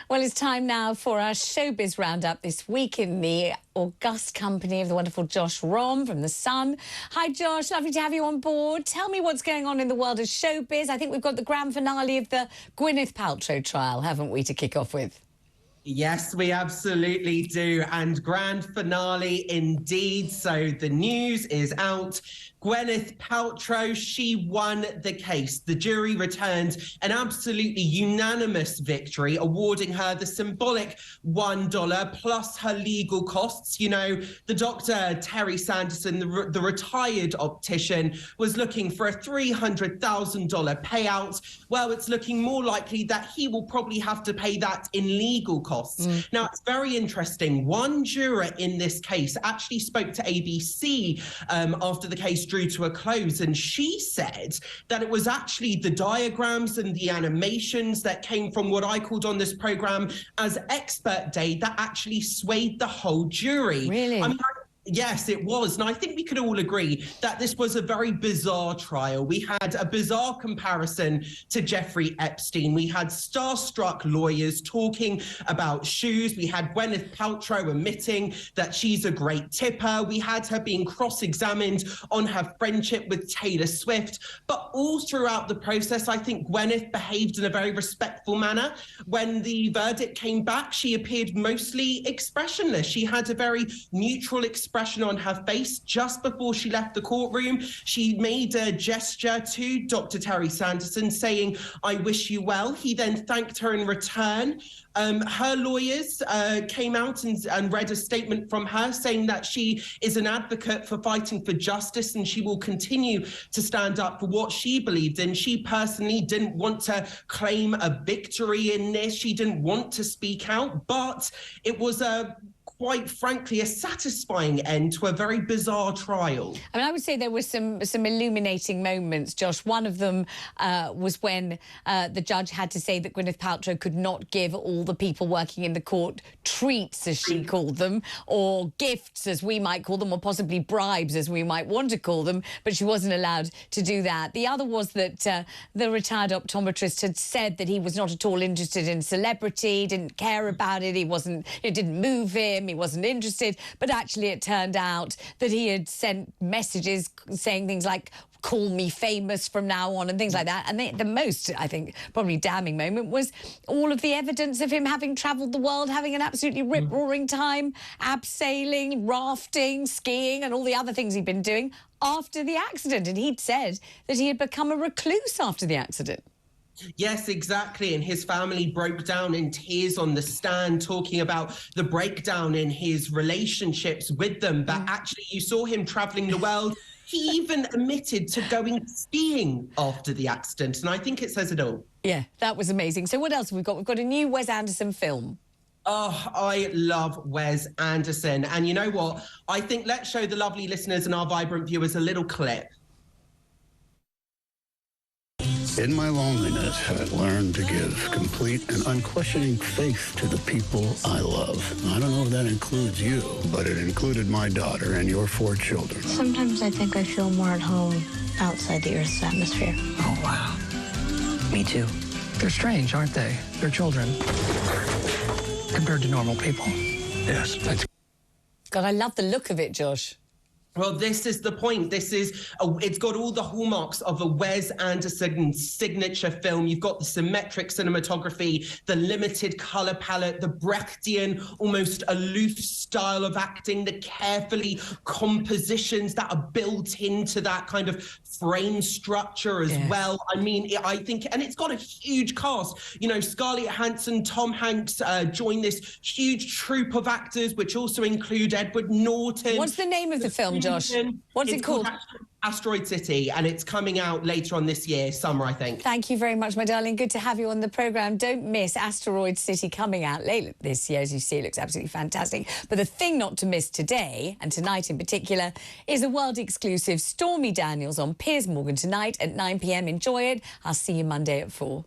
Well, it's time now for our showbiz roundup this week in the august company of the wonderful Josh Rom from The Sun. Hi, Josh. Lovely to have you on board. Tell me what's going on in the world of showbiz. I think we've got the grand finale of the Gwyneth Paltrow trial, haven't we, to kick off with? Yes, we absolutely do. And grand finale indeed. So the news is out. Gwyneth Paltrow, she won the case. The jury returned an absolutely unanimous victory, awarding her the symbolic $1 plus her legal costs. You know, the doctor, Terry Sanderson, the retired optician, was looking for a $300,000 payout. Well, it's looking more likely that he will probably have to pay that in legal costs. Now, it's very interesting. One juror in this case actually spoke to ABC after the case drew to a close, and she said that it was actually the diagrams and the animations that came from what I called on this program as expert day that actually swayed the whole jury. Really? I mean, yes, it was. And I think we could all agree that this was a very bizarre trial. We had a bizarre comparison to Jeffrey Epstein. We had starstruck lawyers talking about shoes. We had Gwyneth Paltrow admitting that she's a great tipper. We had her being cross-examined on her friendship with Taylor Swift. But all throughout the process, I think Gwyneth behaved in a very respectful manner. When the verdict came back, she appeared mostly expressionless. She had a very neutral expression on her face just before she left the courtroom. She made a gesture to Dr. Terry Sanderson saying, "I wish you well." He then thanked her in return. Her lawyers came out and read a statement from her saying that she is an advocate for fighting for justice and she will continue to stand up for what she believed in. She personally didn't want to claim a victory in this. She didn't want to speak out, but it was quite frankly, a satisfying end to a very bizarre trial. I mean, I would say there were some illuminating moments, Josh. One of them was when the judge had to say that Gwyneth Paltrow could not give all the people working in the court treats, as she called them, or gifts, as we might call them, or possibly bribes, as we might want to call them, but she wasn't allowed to do that. The other was that the retired optometrist had said that he was not at all interested in celebrity, didn't care about it, it didn't move him, he wasn't interested, but actually it turned out that he had sent messages saying things like, "Call me famous from now on," and things like that. And the most, I think, probably damning moment was all of the evidence of him having travelled the world, having an absolutely rip-roaring time, abseiling, rafting, skiing, and all the other things he'd been doing after the accident. And he'd said that he had become a recluse after the accident. Yes, exactly. And his family broke down in tears on the stand, talking about the breakdown in his relationships with them. But actually, you saw him traveling the world. He even admitted to going skiing after the accident. And I think it says it all. Yeah, that was amazing. So what else have we got? We've got a new Wes Anderson film. Oh, I love Wes Anderson. And you know what? I think let's show the lovely listeners and our vibrant viewers a little clip. In my loneliness, I learned to give complete and unquestioning faith to the people I love. I don't know if that includes you, but it included my daughter and your 4 children. Sometimes I think I feel more at home outside the Earth's atmosphere. Oh, wow. Me too. They're strange, aren't they? They're children. Compared to normal people. Yes, that's... God, I love the look of it, Josh. Well, this is the point. It's got all the hallmarks of a Wes Anderson signature film. You've got the symmetric cinematography, the limited color palette, the Brechtian, almost aloof style of acting, the carefully compositions that are built into that kind of frame structure as well. I mean, I think, and it's got a huge cast. You know, Scarlett Johansson, Tom Hanks join this huge troupe of actors, which also include Edward Norton. What's the name of the film, Josh? What's it called? Asteroid City, and it's coming out later on this year, summer, I think. Thank you very much, my darling. Good to have you on the programme. Don't miss Asteroid City coming out later this year. As you see, it looks absolutely fantastic. But the thing not to miss today, and tonight in particular, is a world-exclusive Stormy Daniels on Piers Morgan tonight at 9 p.m. Enjoy it. I'll see you Monday at 4.